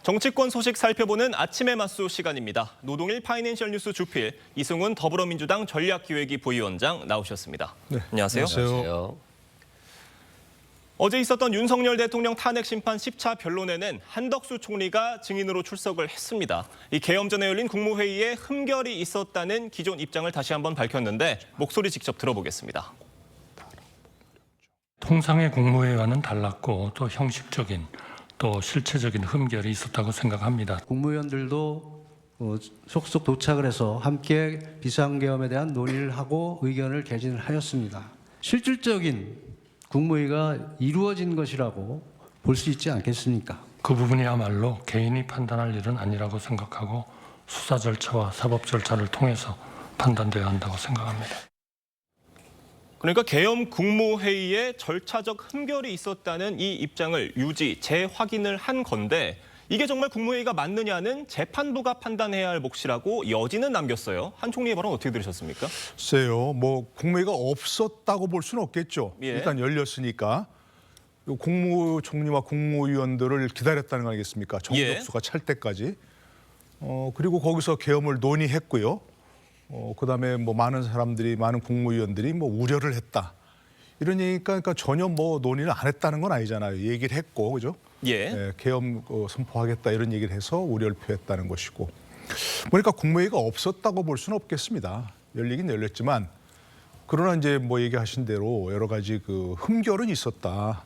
정치권 소식 살펴보는 아침의 맞수 시간입니다. 노동일 파이낸셜 뉴스 주필 이승훈 더불어민주당 전략기획위 부위원장 나오셨습니다. 네, 안녕하세요. 안녕하세요. 어제 있었던 윤석열 대통령 탄핵 심판 10차 변론에는 한덕수 총리가 증인으로 출석을 했습니다. 이 개엄 전에 열린 국무회의에 흠결이 있었다는 기존 입장을 다시 한번 밝혔는데 목소리 직접 들어보겠습니다. 통상의 국무회의와는 달랐고 또 형식적인 또 실체적인 흠결이 있었다고 생각합니다. 국무위원들도 속속 도착을 해서 함께 비상계엄에 대한 논의를 하고 의견을 개진을 하였습니다. 실질적인 국무회의가 이루어진 것이라고 볼 수 있지 않겠습니까? 그 부분이야말로 개인이 판단할 일은 아니라고 생각하고 수사 절차와 사법 절차를 통해서 판단돼야 한다고 생각합니다. 그러니까 개엄 국무회의에 절차적 흠결이 있었다는 이 입장을 재확인을 한 건데 이게 정말 국무회의가 맞느냐는 재판부가 판단해야 할 몫이라고 여지는 남겼어요. 한 총리의 발언 어떻게 들으셨습니까? 글쎄요, 국무회의가 없었다고 볼 수는 없겠죠. 예. 일단 열렸으니까 국무총리와 국무위원들을 기다렸다는 거 아니겠습니까? 정석수가 찰 때까지. 그리고 거기서 계엄을 논의했고요. 그다음에 많은 사람들이, 많은 국무위원들이 우려를 했다. 이러니까 그러니까 전혀 논의를 안 했다는 건 아니잖아요. 얘기를 했고, 그죠? 예. 계엄 선포하겠다 이런 얘기를 해서 우려를 표했다는 것이고. 그러니까 국무회의가 없었다고 볼 수는 없겠습니다. 열리긴 열렸지만 그러나 이제 얘기하신 대로 여러 가지 흠결은 있었다.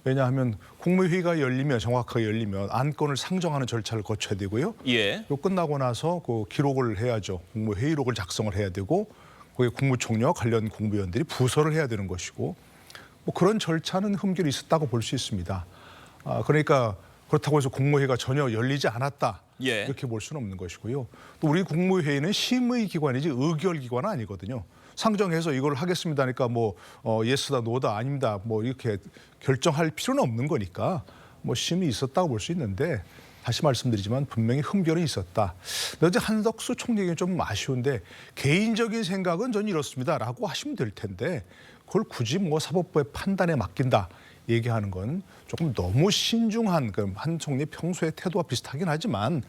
왜냐하면 국무회의가 열리면 정확하게 열리면 안건을 상정하는 절차를 거쳐야 되고요. 예. 요 끝나고 나서 기록을 해야죠. 국무회의록을 작성을 해야 되고 거기에 국무총리와 관련 국무위원들이 부서를 해야 되는 것이고 그런 절차는 흠결이 있었다고 볼 수 있습니다. 그러니까 그렇다고 해서 국무회의가 전혀 열리지 않았다. 예. 이렇게 볼 수는 없는 것이고요. 또 우리 국무회의는 심의기관이지 의결기관은 아니거든요. 상정해서 이걸 하겠습니다 하니까 예스다 노다 아닙니다 이렇게 결정할 필요는 없는 거니까 심의 있었다고 볼 수 있는데 다시 말씀드리지만 분명히 흠결은 있었다. 근데 한덕수 총리 얘기는 좀 아쉬운데 개인적인 생각은 전 이렇습니다라고 하시면 될 텐데 그걸 굳이 사법부의 판단에 맡긴다 얘기하는 건 조금 너무 신중한 한 총리 평소의 태도와 비슷하긴 하지만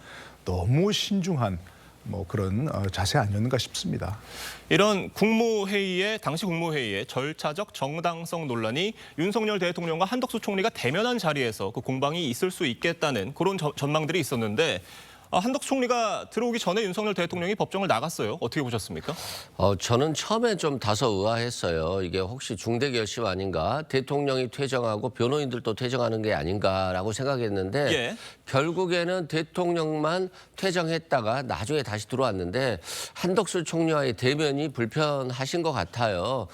너무 신중한 그런 자세 아니었는가 싶습니다. 이런 당시 국무회의의 절차적 정당성 논란이 윤석열 대통령과 한덕수 총리가 대면한 자리에서 그 공방이 있을 수 있겠다는 그런 전망들이 있었는데 한덕수 총리가 들어오기 전에 윤석열 대통령이 법정을 나갔어요. 어떻게 보셨습니까? 저는 처음에 좀 다소 의아했어요. 이게 혹시 중대 결심 아닌가? 대통령이 퇴정하고 변호인들도 퇴정하는 게 아닌가라고 생각했는데 예. 결국에는 대통령만 퇴정했다가 나중에 다시 들어왔는데 한덕수 총리와의 대면이 불편하신 것 같아요.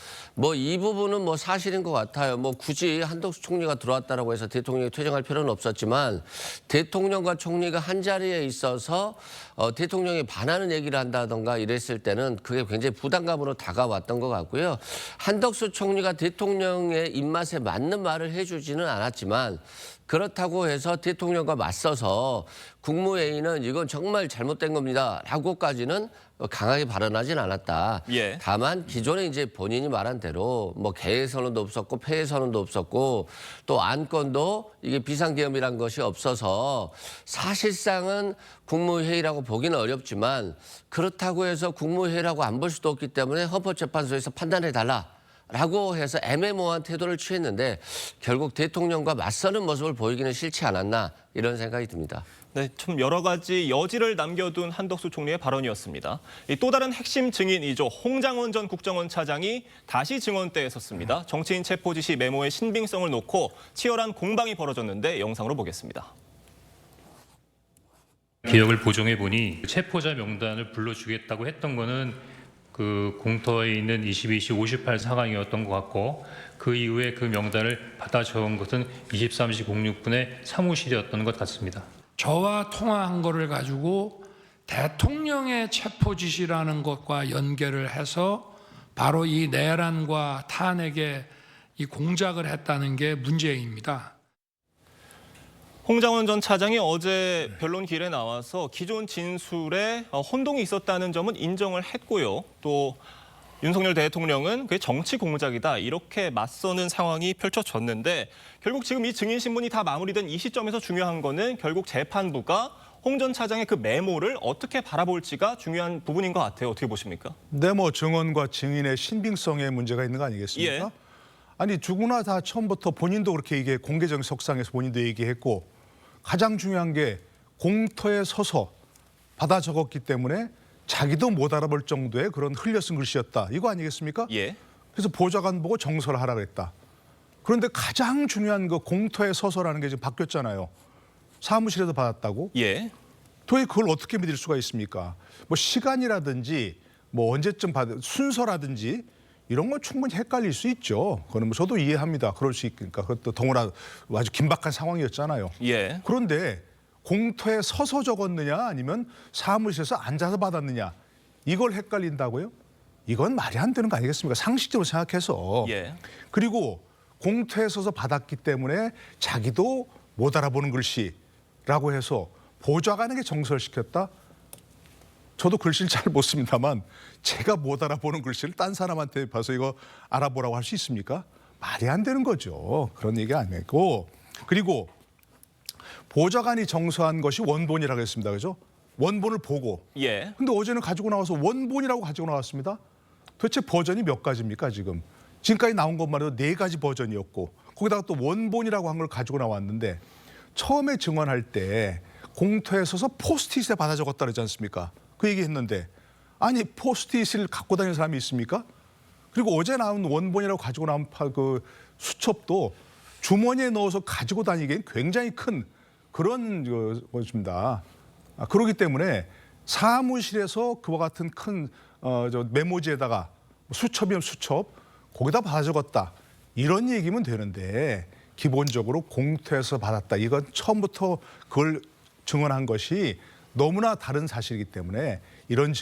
이 부분은 사실인 것 같아요. 굳이 한덕수 총리가 들어왔다라고 해서 대통령이 퇴정할 필요는 없었지만 대통령과 총리가 한 자리에 있어서 대통령이 반하는 얘기를 한다던가 이랬을 때는 그게 굉장히 부담감으로 다가왔던 것 같고요. 한덕수 총리가 대통령의 입맛에 맞는 말을 해주지는 않았지만 그렇다고 해서 대통령과 맞서서 국무회의는 이건 정말 잘못된 겁니다 라고까지는 강하게 발언하진 않았다. 예. 다만 기존에 이제 본인이 말한 대로 개회 선언도 없었고 폐회 선언도 없었고 또 안건도 이게 비상계엄이란 것이 없어서 사실상은 국무회의라고 보기는 어렵지만 그렇다고 해서 국무회의라고 안 볼 수도 없기 때문에 헌법재판소에서 판단해달라. 라고 해서 애매모호한 태도를 취했는데 결국 대통령과 맞서는 모습을 보이기는 싫지 않았나 이런 생각이 듭니다. 네, 좀 여러 가지 여지를 남겨둔 한덕수 총리의 발언이었습니다. 또 다른 핵심 증인이죠. 홍장원 전 국정원 차장이 다시 증언대에 섰습니다. 정치인 체포 지시 메모의 신빙성을 놓고 치열한 공방이 벌어졌는데 영상으로 보겠습니다. 기억을 보정해 보니 체포자 명단을 불러주겠다고 했던 거는 공터에 있는 22시 58 상황이었던 것 같고 그 이후에 그 명단을 받아 적은 것은 23시 06분에 사무실이었던 것 같습니다. 저와 통화한 거를 가지고 대통령의 체포 지시라는 것과 연결을 해서 바로 이 내란과 탄핵에 이 공작을 했다는 게 문제입니다. 홍장원 전 차장이 어제 변론길에 나와서 기존 진술에 혼동이 있었다는 점은 인정을 했고요. 또 윤석열 대통령은 그게 정치 공작이다 이렇게 맞서는 상황이 펼쳐졌는데 결국 지금 이 증인 신문이 다 마무리된 이 시점에서 중요한 거는 결국 재판부가 홍 전 차장의 그 메모를 어떻게 바라볼지가 중요한 부분인 것 같아요. 어떻게 보십니까? 뭐 증언과 증인의 신빙성에 문제가 있는 거 아니겠습니까? 예. 아니 누구나 다 처음부터 본인도 그렇게 이게 공개정석상에서 본인도 얘기했고 가장 중요한 게 공터에 서서 받아 적었기 때문에 자기도 못 알아볼 정도의 그런 흘려 쓴 글씨였다. 이거 아니겠습니까? 예. 그래서 보좌관 보고 정서를 하라 그랬다. 그런데 가장 중요한 그 공터에 서서라는 게 지금 바뀌었잖아요. 사무실에서 받았다고? 예. 도대체 그걸 어떻게 믿을 수가 있습니까? 뭐 시간이라든지 뭐 언제쯤 받은 순서라든지 이런 건 충분히 헷갈릴 수 있죠. 그거는 뭐 저도 이해합니다. 그럴 수 있으니까. 그것도 더구나 아주 긴박한 상황이었잖아요. 예. 그런데 공터에 서서 적었느냐 아니면 사무실에서 앉아서 받았느냐 이걸 헷갈린다고요? 이건 말이 안 되는 거 아니겠습니까? 상식적으로 생각해서. 예. 그리고 공터에 서서 받았기 때문에 자기도 못 알아보는 글씨라고 해서 보좌관에게 정설시켰다? 저도 글씨를 잘 못 씁니다만 제가 못 알아보는 글씨를 딴 사람한테 봐서 이거 알아보라고 할 수 있습니까? 말이 안 되는 거죠. 그런 얘기 아니고. 그리고 보좌관이 정서한 것이 원본이라고 했습니다. 그죠? 원본을 보고. 예. 근데 어제는 가지고 나와서 원본이라고 가지고 나왔습니다. 도대체 버전이 몇 가지입니까, 지금? 지금까지 나온 것만 해도 4가지 버전이었고 거기다가 또 원본이라고 한 걸 가지고 나왔는데 처음에 증언할 때 공터에 서서 포스트잇에 받아 적었다 그러지 않습니까? 그 얘기했는데 아니 포스트잇을 갖고 다니는 사람이 있습니까? 그리고 어제 나온 원본이라고 가지고 나온 그 수첩도 주머니에 넣어서 가지고 다니기엔 굉장히 큰 그런 것입니다. 그렇기 때문에 사무실에서 그와 같은 큰 메모지에다가 수첩이면 수첩 거기다 받아 적었다 이런 얘기면 되는데 기본적으로 공터에서 받았다 이건 처음부터 그걸 증언한 것이 너무나 다른 사실이기 때문에 이런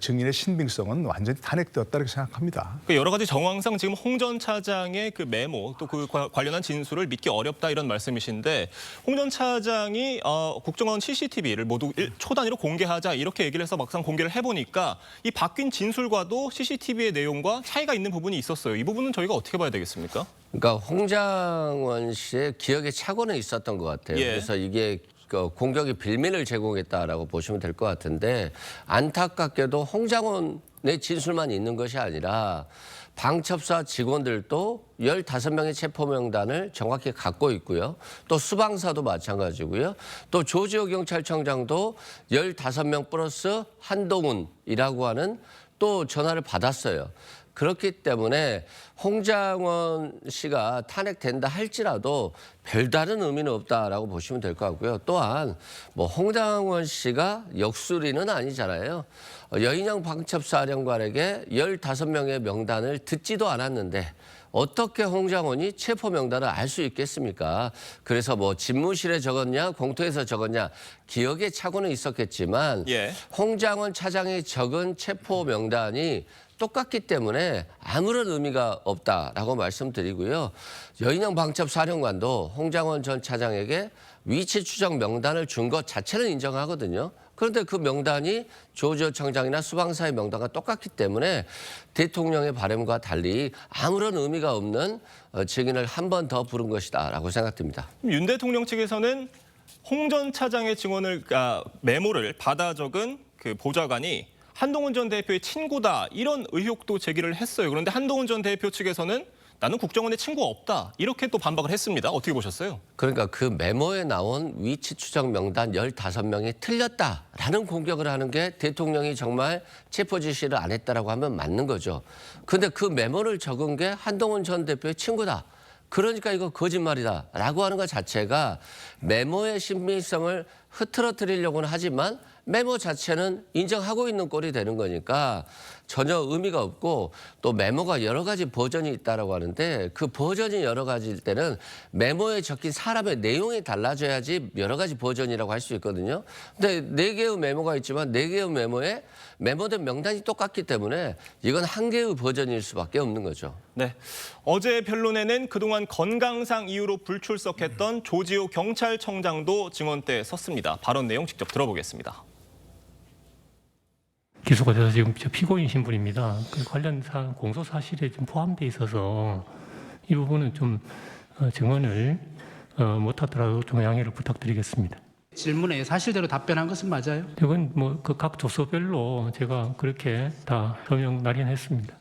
증인의 신빙성은 완전히 탄핵되었다 이렇게 생각합니다. 그 여러 가지 정황상 지금 홍 전 차장의 그 메모 또 그 관련한 진술을 믿기 어렵다 이런 말씀이신데 홍 전 차장이 국정원 CCTV를 모두 초단위로 공개하자 이렇게 얘기를 해서 막상 공개를 해보니까 이 바뀐 진술과도 CCTV의 내용과 차이가 있는 부분이 있었어요. 이 부분은 저희가 어떻게 봐야 되겠습니까? 그러니까 홍장원 씨의 기억에 착오는 있었던 것 같아요. 예. 그래서 이게 공격이 빌미를 제공했다라고 보시면 될 것 같은데 안타깝게도 홍장원의 진술만 있는 것이 아니라 방첩사 직원들도 15명의 체포 명단을 정확히 갖고 있고요. 또 수방사도 마찬가지고요. 또 조지호 경찰청장도 15명 플러스 한동훈이라고 하는 또 전화를 받았어요. 그렇기 때문에 홍장원 씨가 탄핵된다 할지라도 별다른 의미는 없다라고 보시면 될 것 같고요. 또한 뭐 홍장원 씨가 역술인은 아니잖아요. 여인영 방첩사령관에게 15명의 명단을 듣지도 않았는데 어떻게 홍장원이 체포 명단을 알 수 있겠습니까? 그래서 뭐 집무실에 적었냐 공터에서 적었냐 기억에 착오는 있었겠지만 예. 홍장원 차장이 적은 체포 명단이 똑같기 때문에 아무런 의미가 없다라고 말씀드리고요. 여인영 방첩사령관도 홍장원 전 차장에게 위치 추적 명단을 준 것 자체는 인정하거든요. 그런데 그 명단이 조지호 청장이나 수방사의 명단과 똑같기 때문에 대통령의 바람과 달리 아무런 의미가 없는 증인을 한 번 더 부른 것이다라고 생각됩니다. 윤 대통령 측에서는 홍 전 차장의 증언을 메모를 받아 적은 그 보좌관이 한동훈 전 대표의 친구다 이런 의혹도 제기를 했어요. 그런데 한동훈 전 대표 측에서는 나는 국정원에 친구가 없다 이렇게 또 반박을 했습니다. 어떻게 보셨어요? 그러니까 그 메모에 나온 위치 추적 명단 15명이 틀렸다라는 공격을 하는 게 대통령이 정말 체포 지시를 안 했다라고 하면 맞는 거죠. 그런데 그 메모를 적은 게 한동훈 전 대표의 친구다. 그러니까 이거 거짓말이다라고 하는 것 자체가 메모의 신빙성을 흐트러뜨리려고는 하지만 메모 자체는 인정하고 있는 꼴이 되는 거니까 전혀 의미가 없고 또 메모가 여러 가지 버전이 있다라고 하는데 그 버전이 여러 가지일 때는 메모에 적힌 사람의 내용이 달라져야지 여러 가지 버전이라고 할 수 있거든요. 근데 4개의 메모가 있지만 4개의 메모에 메모된 명단이 똑같기 때문에 이건 한 개의 버전일 수밖에 없는 거죠. 네. 어제 변론에는 그동안 건강상 이유로 불출석했던 조지호 경찰청장도 증언대에 섰습니다. 발언 내용 직접 들어보겠습니다. 기소가 돼서 지금 피고인이신 분입니다. 그 관련 사안 공소 사실에 좀 포함돼 있어서 이 부분은 좀 증언을 못하더라도 좀 양해를 부탁드리겠습니다. 질문에 사실대로 답변한 것은 맞아요? 이건 뭐 그 각 조서별로 제가 그렇게 다 서명 날인했습니다.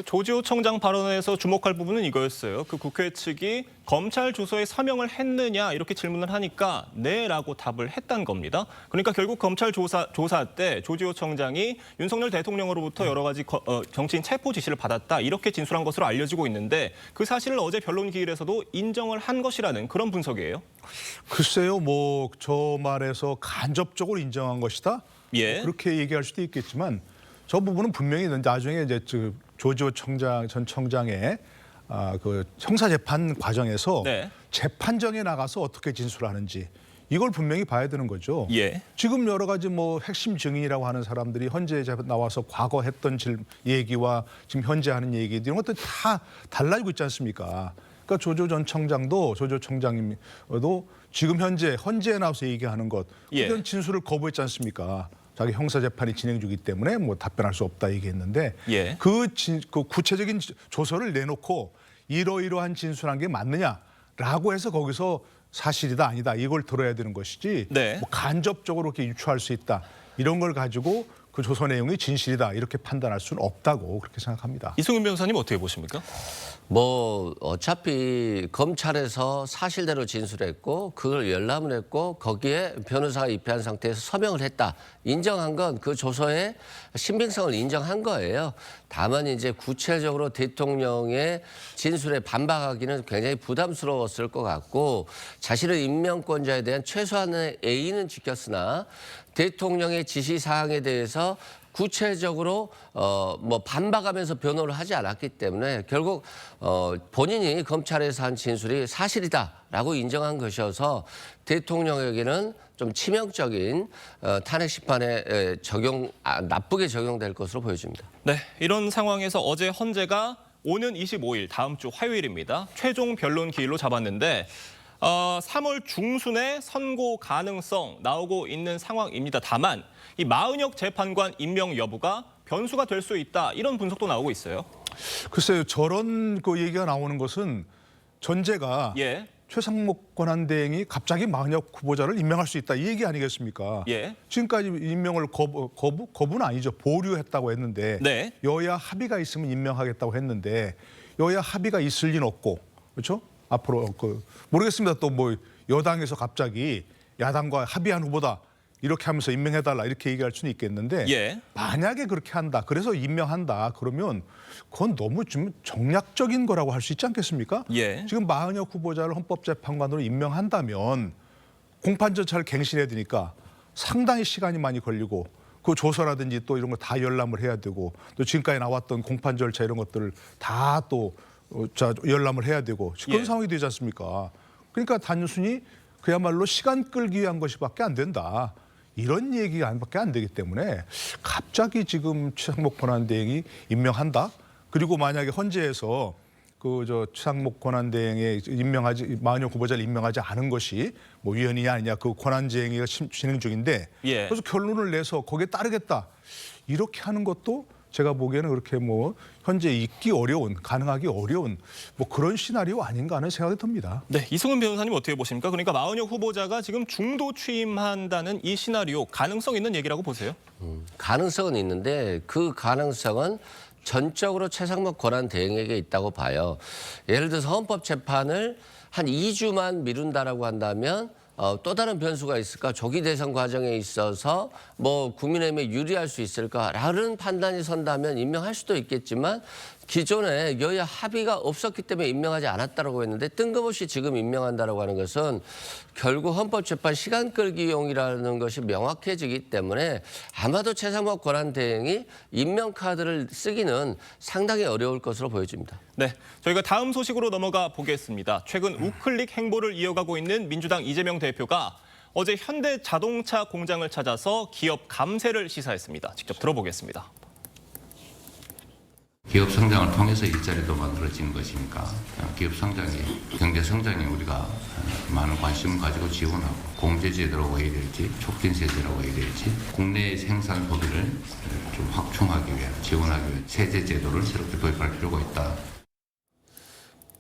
조지호 청장 발언에서 주목할 부분은 이거였어요. 그 국회 측이 검찰 주소에 서명을 했느냐 이렇게 질문을 하니까 네라고 답을 했단 겁니다. 그러니까 결국 검찰 조사 때 조지호 청장이 윤석열 대통령으로부터 여러 가지 정치인 체포 지시를 받았다 이렇게 진술한 것으로 알려지고 있는데 그 사실을 어제 변론 기일에서도 인정을 한 것이라는 그런 분석이에요. 글쎄요, 뭐 저 말에서 간접적으로 인정한 것이다. 예. 그렇게 얘기할 수도 있겠지만 저 부분은 분명히 나중에 이제 조지호 전 청장의 그 형사 재판 과정에서 네. 재판정에 나가서 어떻게 진술하는지 이걸 분명히 봐야 되는 거죠. 예. 지금 여러 가지 뭐 핵심 증인이라고 하는 사람들이 현재 나와서 과거 했던 얘기와 지금 현재 하는 얘기 이런 것들 다 달라지고 있지 않습니까? 그러니까 조지호 전 청장도 조지호 청장님도 지금 헌재에 나와서 얘기하는 것 예. 그런 진술을 거부했지 않습니까? 자기 형사 재판이 진행 중이기 때문에 뭐 답변할 수 없다 얘기했는데 예. 그 구체적인 조서를 내놓고 이러이러한 진술한 게 맞느냐라고 해서 거기서 사실이다 아니다 이걸 들어야 되는 것이지 네. 뭐 간접적으로 이렇게 유추할 수 있다 이런 걸 가지고 그 조서 내용이 진실이다 이렇게 판단할 수는 없다고 그렇게 생각합니다. 이승윤 변호사님 어떻게 보십니까? 뭐 어차피 검찰에서 사실대로 진술했고 그걸 열람을 했고 거기에 변호사가 입회한 상태에서 서명을 했다. 인정한 건 그 조서의 신빙성을 인정한 거예요. 다만 이제 구체적으로 대통령의 진술에 반박하기는 굉장히 부담스러웠을 것 같고 자신의 임명권자에 대한 최소한의 A는 지켰으나 대통령의 지시 사항에 대해서 구체적으로 뭐 반박하면서 변호를 하지 않았기 때문에 결국 본인이 검찰에서 한 진술이 사실이다라고 인정한 것이어서 대통령에게는 좀 치명적인 탄핵 심판에 나쁘게 적용될 것으로 보여집니다. 네, 이런 상황에서 어제 헌재가 오는 25일 다음 주 화요일입니다. 최종 변론 기일로 잡았는데 3월 중순에 선고 가능성 나오고 있는 상황입니다. 다만 이 마은혁 재판관 임명 여부가 변수가 될 수 있다 이런 분석도 나오고 있어요. 글쎄요, 저런 그 얘기가 나오는 것은 전제가 예. 최상목 권한대행이 갑자기 마은혁 후보자를 임명할 수 있다 이 얘기 아니겠습니까? 예. 지금까지 임명을 거부는 아니죠. 보류했다고 했는데 네. 여야 합의가 있으면 임명하겠다고 했는데 여야 합의가 있을 리는 없고 그렇죠? 앞으로 모르겠습니다. 또 뭐 여당에서 갑자기 야당과 합의한 후보다 이렇게 하면서 임명해달라 이렇게 얘기할 수는 있겠는데 예. 만약에 그렇게 한다. 그래서 임명한다. 그러면 그건 너무 좀 정략적인 거라고 할 수 있지 않겠습니까? 예. 지금 마은혁 후보자를 헌법재판관으로 임명한다면 공판 절차를 갱신해야 되니까 상당히 시간이 많이 걸리고 그 조서라든지 또 이런 거 다 열람을 해야 되고 또 지금까지 나왔던 공판 절차 이런 것들을 다 또 열람을 해야 되고 그런 예. 상황이 되지 않습니까? 그러니까 단순히 그야말로 시간 끌기 위한 것이밖에 안 된다. 이런 얘기가 밖에 안 되기 때문에 갑자기 지금 최상목 권한대행이 임명한다. 그리고 만약에 헌재에서 최상목 권한대행에 마은혁 후보자를 임명하지 않은 것이 뭐 위헌이냐 아니냐 그 권한쟁의가 진행 중인데 예. 그래서 결론을 내서 거기에 따르겠다. 이렇게 하는 것도 제가 보기에는 그렇게 뭐 현재 가능하기 어려운 뭐 그런 시나리오 아닌가 하는 생각이 듭니다. 네, 이승훈 변호사님 어떻게 보십니까? 그러니까 마은혁 후보자가 지금 중도 취임한다는 이 시나리오 가능성 있는 얘기라고 보세요? 가능성은 있는데 그 가능성은 전적으로 최상목 권한 대행에게 있다고 봐요. 예를 들어서 헌법재판을 한 2주만 미룬다라고 한다면 또 다른 변수가 있을까? 조기 대선 과정에 있어서 뭐 국민의힘에 유리할 수 있을까라는 판단이 선다면 임명할 수도 있겠지만 기존에 여야 합의가 없었기 때문에 임명하지 않았다라고 했는데 뜬금없이 지금 임명한다라고 하는 것은 결국 헌법재판 시간 끌기용이라는 것이 명확해지기 때문에 아마도 최상목 권한대행이 임명 카드를 쓰기는 상당히 어려울 것으로 보여집니다. 네, 저희가 다음 소식으로 넘어가 보겠습니다. 최근 우클릭 행보를 이어가고 있는 민주당 이재명 대표가 어제 현대 자동차 공장을 찾아서 기업 감세를 시사했습니다. 직접 들어보겠습니다. 기업 성장을 통해서 일자리도 만들어지는 것이니까 기업 성장이, 경제 성장에 우리가 많은 관심을 가지고 지원하고 공제제도라고 해야 될지 촉진세제라고 해야 될지 국내 생산 소비를 좀 확충하기 위해 지원하기 위해 세제제도를 새롭게 도입할 필요가 있다.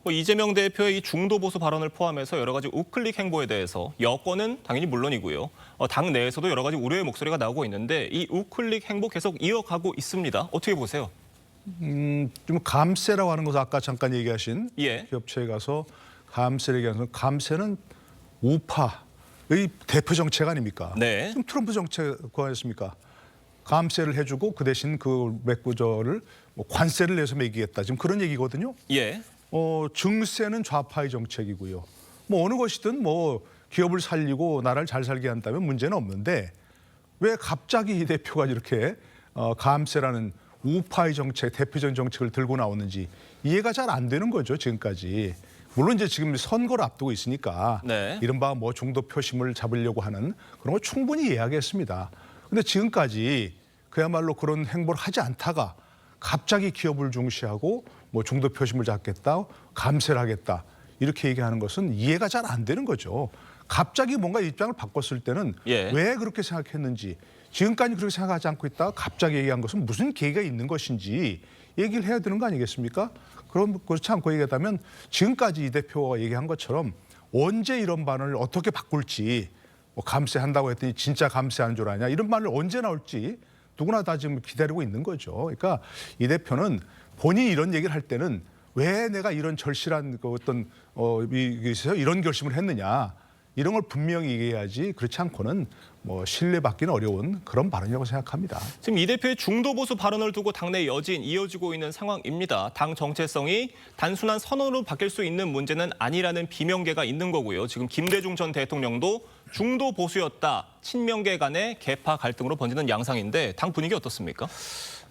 이재명 대표의 이 중도 보수 발언을 포함해서 여러 가지 우클릭 행보에 대해서 여권은 당연히 물론이고요. 당 내에서도 여러 가지 우려의 목소리가 나오고 있는데 이 우클릭 행보 계속 이어가고 있습니다. 어떻게 보세요? 좀 감세라고 하는 것을 아까 잠깐 얘기하신 예. 기업체에 가서 감세를 얘기하는 감세는 우파의 대표 정책 아닙니까? 네. 지금 트럼프 정책과 했습니까? 감세를 해주고 그 대신 그 맥부저를 관세를 내서 매기겠다. 지금 그런 얘기거든요. 예. 증세는 좌파의 정책이고요. 뭐 어느 것이든 뭐 기업을 살리고 나라를 잘 살게 한다면 문제는 없는데 왜 갑자기 이 대표가 이렇게 감세라는 우파의 정책, 대표적인 정책을 들고 나오는지 이해가 잘 안 되는 거죠, 지금까지. 물론 이제 지금 선거를 앞두고 있으니까 네. 이른바 뭐 중도 표심을 잡으려고 하는 그런 거 충분히 이해하겠습니다. 근데 지금까지 그야말로 그런 행보를 하지 않다가 갑자기 기업을 중시하고 뭐 중도 표심을 잡겠다, 감세를 하겠다 이렇게 얘기하는 것은 이해가 잘 안 되는 거죠. 갑자기 뭔가 입장을 바꿨을 때는 예. 왜 그렇게 생각했는지 지금까지 그렇게 생각하지 않고 있다가 갑자기 얘기한 것은 무슨 계기가 있는 것인지 얘기를 해야 되는 거 아니겠습니까? 그렇지 않고 얘기하다면 지금까지 이 대표가 얘기한 것처럼 언제 이런 반응을 어떻게 바꿀지 뭐 감세한다고 했더니 진짜 감세하는 줄 아냐 이런 말을 언제 나올지 누구나 다 지금 기다리고 있는 거죠. 그러니까 이 대표는 본인이 이런 얘기를 할 때는 왜 내가 이런 절실한 그 어떤 이런 결심을 했느냐 이런 걸 분명히 얘기해야지 그렇지 않고는 뭐 신뢰받기는 어려운 그런 발언이라고 생각합니다. 지금 이 대표의 중도 보수 발언을 두고 당내 여진 이어지고 있는 상황입니다. 당 정체성이 단순한 선언으로 바뀔 수 있는 문제는 아니라는 비명계가 있는 거고요. 지금 김대중 전 대통령도 중도 보수였다. 친명계 간의 계파 갈등으로 번지는 양상인데 당 분위기 어떻습니까?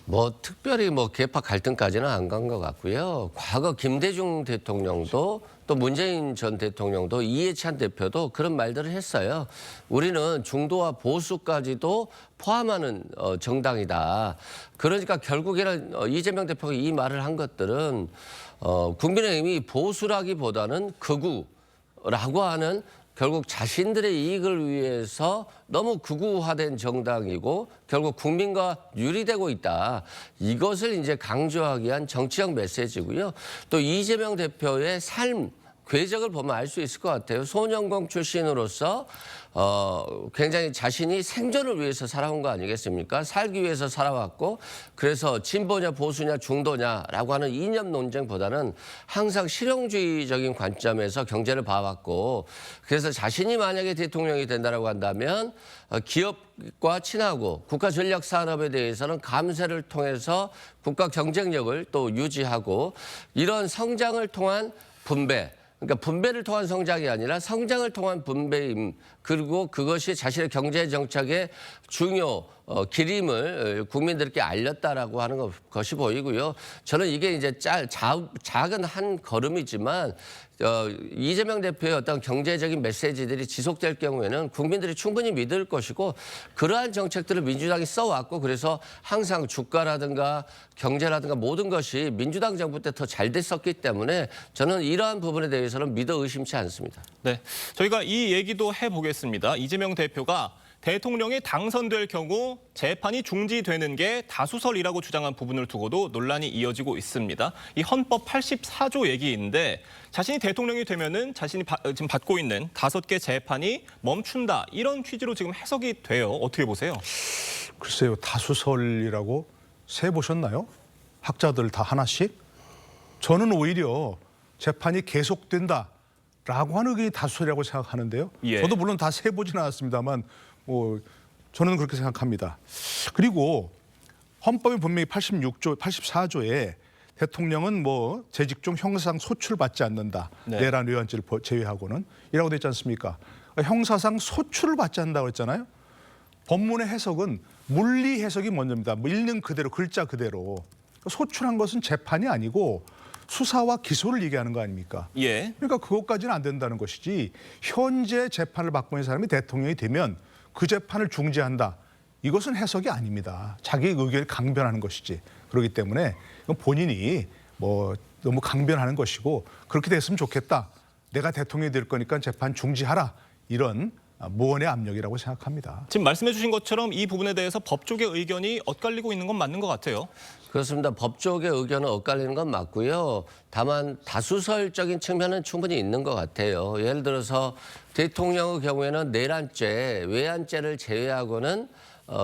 뭐 특별히 뭐 계파 갈등까지는 안 간 것 같고요. 과거 김대중 대통령도 또 문재인 전 대통령도 이해찬 대표도 그런 말들을 했어요. 우리는 중도와 보수까지도 포함하는 정당이다. 그러니까 결국에는 이재명 대표가 이 말을 한 것들은 국민의힘이 보수라기보다는 극우라고 하는 결국 자신들의 이익을 위해서 너무 극우화된 정당이고 결국 국민과 유리되고 있다. 이것을 이제 강조하기 위한 정치적 메시지고요. 또 이재명 대표의 삶, 궤적을 보면 알 수 있을 것 같아요. 소년공 출신으로서 굉장히 자신이 생존을 위해서 살아온 거 아니겠습니까? 살기 위해서 살아왔고 그래서 진보냐 보수냐 중도냐라고 하는 이념 논쟁보다는 항상 실용주의적인 관점에서 경제를 봐왔고 그래서 자신이 만약에 대통령이 된다라고 한다면 기업과 친하고 국가 전략 산업에 대해서는 감세를 통해서 국가 경쟁력을 또 유지하고 이런 성장을 통한 분배 그러니까 분배를 통한 성장이 아니라 성장을 통한 분배임 그리고 그것이 자신의 경제 정책의 중요 길임을 국민들께 알렸다라고 하는 것이 보이고요. 저는 이게 이제 작은 한 걸음이지만 이재명 대표의 어떤 경제적인 메시지들이 지속될 경우에는 국민들이 충분히 믿을 것이고 그러한 정책들을 민주당이 써왔고 그래서 항상 주가라든가 경제라든가 모든 것이 민주당 정부 때 더 잘 됐었기 때문에 저는 이러한 부분에 대해서는 믿어 의심치 않습니다. 네, 저희가 이 얘기도 해보겠습니다. 이재명 대표가 대통령이 당선될 경우 재판이 중지되는 게 다수설이라고 주장한 부분을 두고도 논란이 이어지고 있습니다. 이 헌법 84조 얘기인데 자신이 대통령이 되면은 자신이 지금 받고 있는 5개 재판이 멈춘다. 이런 취지로 지금 해석이 돼요. 어떻게 보세요? 글쎄요. 다수설이라고 세보셨나요? 학자들 다 하나씩? 저는 오히려 재판이 계속된다라고 하는 의견이 다수설이라고 생각하는데요. 예. 저도 물론 다 세보지는 않았습니다만 저는 그렇게 생각합니다. 그리고 헌법에 분명히 84조에 대통령은 뭐 재직 중 형사상 소출받지 않는다. 네. 내란 의원죄를 제외하고는 이라고 돼 있지 않습니까? 그러니까 형사상 소출을 받지 않는다고 했잖아요. 법문의 해석은 물리 해석이 먼저입니다. 뭐 읽는 그대로 글자 그대로. 소출한 것은 재판이 아니고 수사와 기소를 얘기하는 거 아닙니까? 예. 그러니까 그것까지는 안 된다는 것이지 현재 재판을 받고 있는 사람이 대통령이 되면 그 재판을 중지한다. 이것은 해석이 아닙니다. 자기의 의견을 강변하는 것이지. 그렇기 때문에 이건 본인이 뭐 너무 강변하는 것이고 그렇게 됐으면 좋겠다. 내가 대통령이 될 거니까 재판 중지하라. 이런 무언의 압력이라고 생각합니다. 지금 말씀해 주신 것처럼 이 부분에 대해서 법 쪽의 의견이 엇갈리고 있는 건 맞는 것 같아요. 그렇습니다. 법 쪽의 의견은 엇갈리는 건 맞고요. 다만 다수설적인 측면은 충분히 있는 것 같아요. 예를 들어서 대통령의 경우에는 내란죄, 외환죄를 제외하고는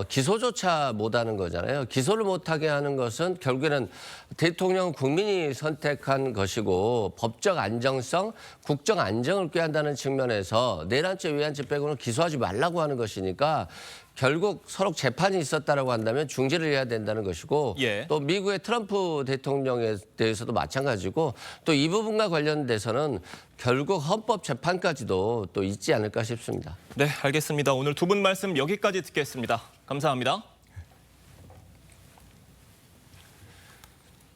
기소조차 못하는 거잖아요. 기소를 못하게 하는 것은 결국에는 대통령 국민이 선택한 것이고 법적 안정성, 국정 안정을 꾀한다는 측면에서 내란죄, 외환죄 빼고는 기소하지 말라고 하는 것이니까 결국 서로 재판이 있었다라고 한다면 중지를 해야 된다는 것이고 예. 또 미국의 트럼프 대통령에 대해서도 마찬가지고 또 이 부분과 관련돼서는 결국 헌법재판까지도 또 있지 않을까 싶습니다. 네, 알겠습니다. 오늘 두 분 말씀 여기까지 듣겠습니다. 감사합니다.